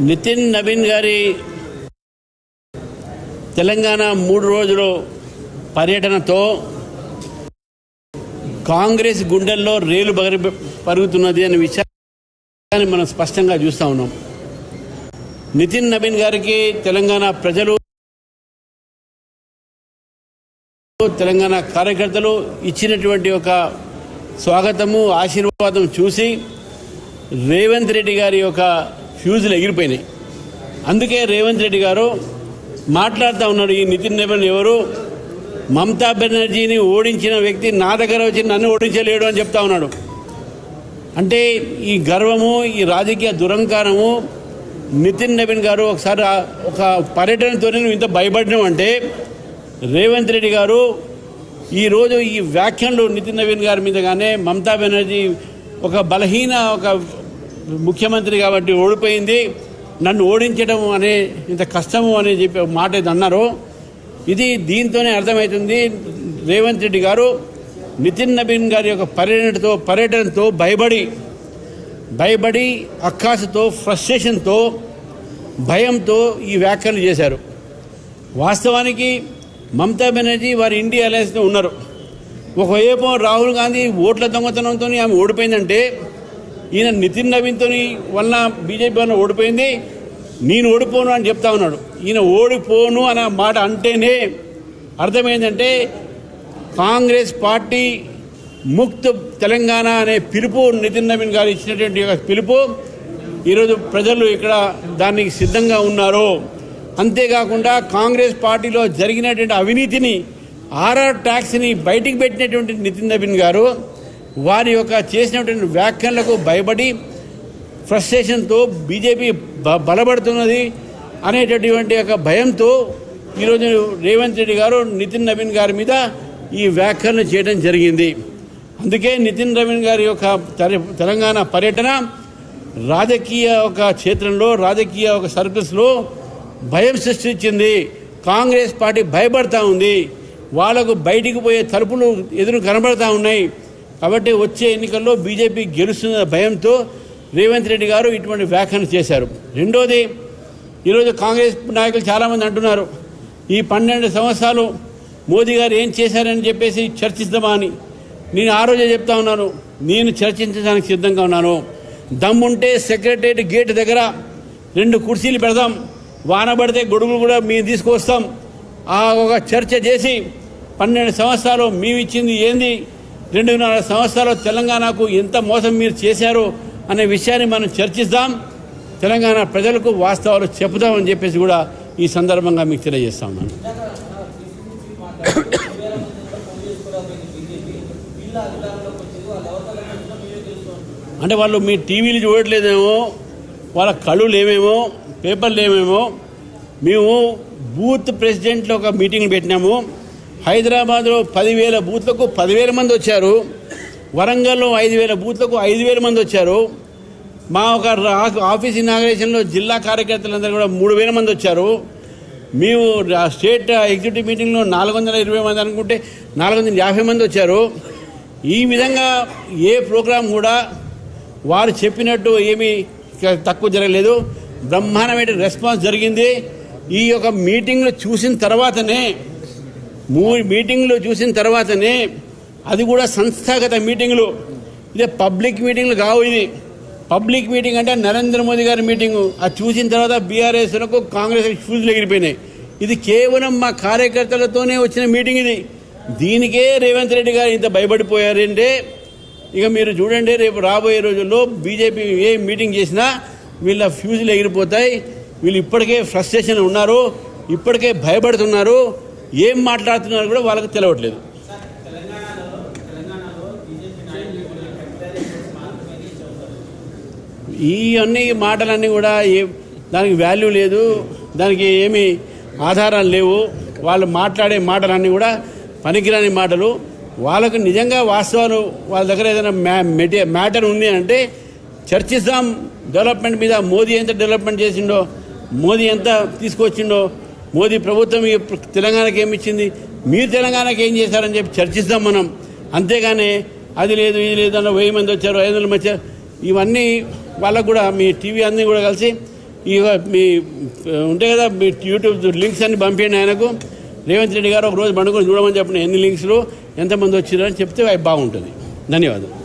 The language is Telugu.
నితిన్ నవీన్ గారి తెలంగాణ 3 రోజుల పర్యటనతో కాంగ్రెస్ గుండెల్లో రేలు పరుగుతున్నది అనే విషయాన్ని మనం స్పష్టంగా చూస్తూ ఉన్నాం. నితిన్ నవీన్ గారికి తెలంగాణ ప్రజలు, తెలంగాణ కార్యకర్తలు ఇచ్చినటువంటి ఒక స్వాగతము, ఆశీర్వాదం చూసి రేవంత్ రెడ్డి గారి యొక్క ఫ్యూజులు ఎగిరిపోయినాయి. అందుకే రేవంత్ రెడ్డి గారు మాట్లాడుతూ ఉన్నాడు, ఈ నితిన్ నవీన్ ఎవరు, మమతా బెనర్జీని ఓడించిన వ్యక్తి నా దగ్గర వచ్చి నన్ను ఓడించలేడు అని చెప్తా ఉన్నాడు. అంటే ఈ గర్వము, ఈ రాజకీయ దురంకారము నితిన్ నవీన్ గారు ఒకసారి ఒక పర్యటనతోనే నువ్వు ఇంత భయపడినావు అంటే, రేవంత్ రెడ్డి గారు ఈరోజు ఈ వ్యాఖ్యలు నితిన్ నవీన్ గారి మీద కానీ, మమతా బెనర్జీ ఒక బలహీన ఒక ముఖ్యమంత్రి కాబట్టి ఓడిపోయింది, నన్ను ఓడించడం అనే ఇంత కష్టము అని చెప్పి మాట ఏది అన్నారో, ఇది దీంతోనే అర్థమవుతుంది రేవంత్ రెడ్డి గారు నితిన్ నవీన్ గారి యొక్క పర్యటనతో భయపడి అక్కాసుతో, ఫ్రస్ట్రేషన్తో, భయంతో ఈ వ్యాఖ్యలు చేశారు. వాస్తవానికి మమతా బెనర్జీ వారి ఇండియా అలయన్స్లో ఉన్నారు. ఒకవైపు రాహుల్ గాంధీ ఓట్ల దొంగతనంతో ఆమె ఓడిపోయిందంటే, ఈయన నితిన్ నవీన్తో వలన బీజేపీ వలన ఓడిపోయింది, నేను ఓడిపోను అని చెప్తా ఉన్నాడు. ఈయన ఓడిపోను అనే మాట అంటేనే అర్థమైందంటే కాంగ్రెస్ పార్టీ ముక్త్ తెలంగాణ అనే పిలుపు నితిన్ నవీన్ గారు ఇచ్చినటువంటి ఒక పిలుపు ఈరోజు ప్రజలు ఇక్కడ దానికి సిద్ధంగా ఉన్నారు. అంతేకాకుండా కాంగ్రెస్ పార్టీలో జరిగినటువంటి అవినీతిని, ఆర్ఆర్ ట్యాక్స్ని బయటికి పెట్టినటువంటి నితిన్ నవీన్ గారు వారి యొక్క చేసినటువంటి వ్యాఖ్యలకు భయపడి ఫ్రస్ట్రేషన్తో బీజేపీ బలపడుతున్నది అనేటటువంటి ఒక భయంతో ఈరోజు రేవంత్ రెడ్డి గారు నితిన్ నవీన్ గారి మీద ఈ వ్యాఖ్యలను చేయడం జరిగింది. అందుకే నితిన్ నవీన్ గారి యొక్క తెలంగాణ పర్యటన రాజకీయ ఒక క్షేత్రంలో, రాజకీయ ఒక సర్కల్స్లో భయం సృష్టించింది. కాంగ్రెస్ పార్టీ భయపడతా ఉంది, వాళ్లకు బయటికి పోయే తలుపులు ఎదురు కనబడతా ఉన్నాయి. కాబట్టి వచ్చే ఎన్నికల్లో బీజేపీ గెలుస్తున్న భయంతో రేవంత్ రెడ్డి గారు ఇటువంటి వ్యాఖ్యలు చేశారు. రెండోది, ఈరోజు కాంగ్రెస్ నాయకులు చాలామంది అంటున్నారు, ఈ 12 సంవత్సరాలు మోదీ గారు ఏం చేశారని చెప్పేసి చర్చిద్దామా అని. నేను ఆ రోజే చెప్తా ఉన్నాను, నేను చర్చించడానికి సిద్ధంగా ఉన్నాను. దమ్ముంటే సెక్రటరియట్ గేట్ దగ్గర 2 కుర్చీలు పెడదాం, వాన పడితే గొడుగులు కూడా మేము తీసుకొస్తాం. ఆ ఒక చర్చ చేసి 12 సంవత్సరాలు మేము ఇచ్చింది ఏంది, 2.5 సంవత్సరాలు తెలంగాణకు ఎంత మోసం మీరు చేశారో అనే విషయాన్ని మనం చర్చిద్దాం, తెలంగాణ ప్రజలకు వాస్తవాలు చెప్దామని చెప్పేసి కూడా ఈ సందర్భంగా మీకు తెలియజేస్తా ఉన్నాను. అంటే వాళ్ళు మీ టీవీలు చూడట్లేదేమో, వాళ్ళ కళ్ళు లేవేమో, పేపర్లు లేవేమో. మేము బూత్ ప్రెసిడెంట్లో ఒక మీటింగ్ పెట్టినాము. హైదరాబాద్లో 10,000 బూత్లకు 10,000 మంది వచ్చారు. వరంగల్లో 5,000 బూత్లకు 5,000 మంది వచ్చారు. మా ఒక ఆఫీస్ ఇనాగ్రేషన్లో జిల్లా కార్యకర్తలందరూ కూడా 3,000 మంది వచ్చారు. మేము స్టేట్ ఎగ్జిక్యూటివ్ మీటింగ్లో 420 మంది అనుకుంటే 450 మంది వచ్చారు. ఈ విధంగా ఏ ప్రోగ్రాం కూడా వారు చెప్పినట్టు ఏమీ తక్కువ జరగలేదు, బ్రహ్మాండమైన రెస్పాన్స్ జరిగింది. ఈ యొక్క మీటింగ్లు చూసిన తర్వాతనే అది కూడా సంస్థాగత మీటింగ్లు, ఇదే పబ్లిక్ మీటింగ్లు కావు. ఇది పబ్లిక్ మీటింగ్ అంటే నరేంద్ర మోదీ గారి మీటింగు. అది చూసిన తర్వాత బీఆర్ఎస్లకు, కాంగ్రెస్ ఫ్యూజులు ఎగిరిపోయినాయి. ఇది కేవలం మా కార్యకర్తలతోనే వచ్చిన మీటింగ్ ఇది. దీనికే రేవంత్ రెడ్డి గారు ఇంత భయపడిపోయారంటే ఇక మీరు చూడండి, రేపు రాబోయే రోజుల్లో బీజేపీ ఏ మీటింగ్ చేసినా వీళ్ళ ఫ్యూజులు ఎగిరిపోతాయి. వీళ్ళు ఇప్పటికే ఫ్రస్ట్రేషన్ ఉన్నారు, ఇప్పటికే భయపడుతున్నారు, ఏం మాట్లాడుతున్నారు కూడా వాళ్ళకి తెలవట్లేదు. ఈ అన్ని మాటలన్నీ కూడా దానికి వాల్యూ లేదు, దానికి ఏమీ ఆధారాలు లేవు. వాళ్ళు మాట్లాడే మాటలన్నీ కూడా పనికిరాని మాటలు. వాళ్ళకు నిజంగా వాస్తవాలు వాళ్ళ దగ్గర ఏదైనా మ్యాటర్ ఉంది అంటే చర్చిస్తాం. డెవలప్మెంట్ మీద మోదీ ఎంత డెవలప్మెంట్ చేసిండో, మోదీ ఎంత తీసుకొచ్చిండో, మోదీ ప్రభుత్వం తెలంగాణకి ఏమి ఇచ్చింది, మీరు తెలంగాణకి ఏం చేశారని చెప్పి చర్చిస్తాం మనం. అంతేగాని అది లేదు ఇది లేదు అన్న 1000 మంది వచ్చారు, 500 మంది వచ్చారు, ఇవన్నీ వాళ్ళకు కూడా మీ టీవీ అన్నీ కూడా కలిసి ఇక మీ ఉంటాయి కదా మీ యూట్యూబ్ లింక్స్ అన్ని పంపించండి ఆయనకు. రేవంత్ రెడ్డి గారు ఒక రోజు పండుగను చూడమని చెప్పిన ఎన్ని లింక్స్లు ఎంతమంది వచ్చారని చెప్తే అవి బాగుంటుంది. ధన్యవాదాలు.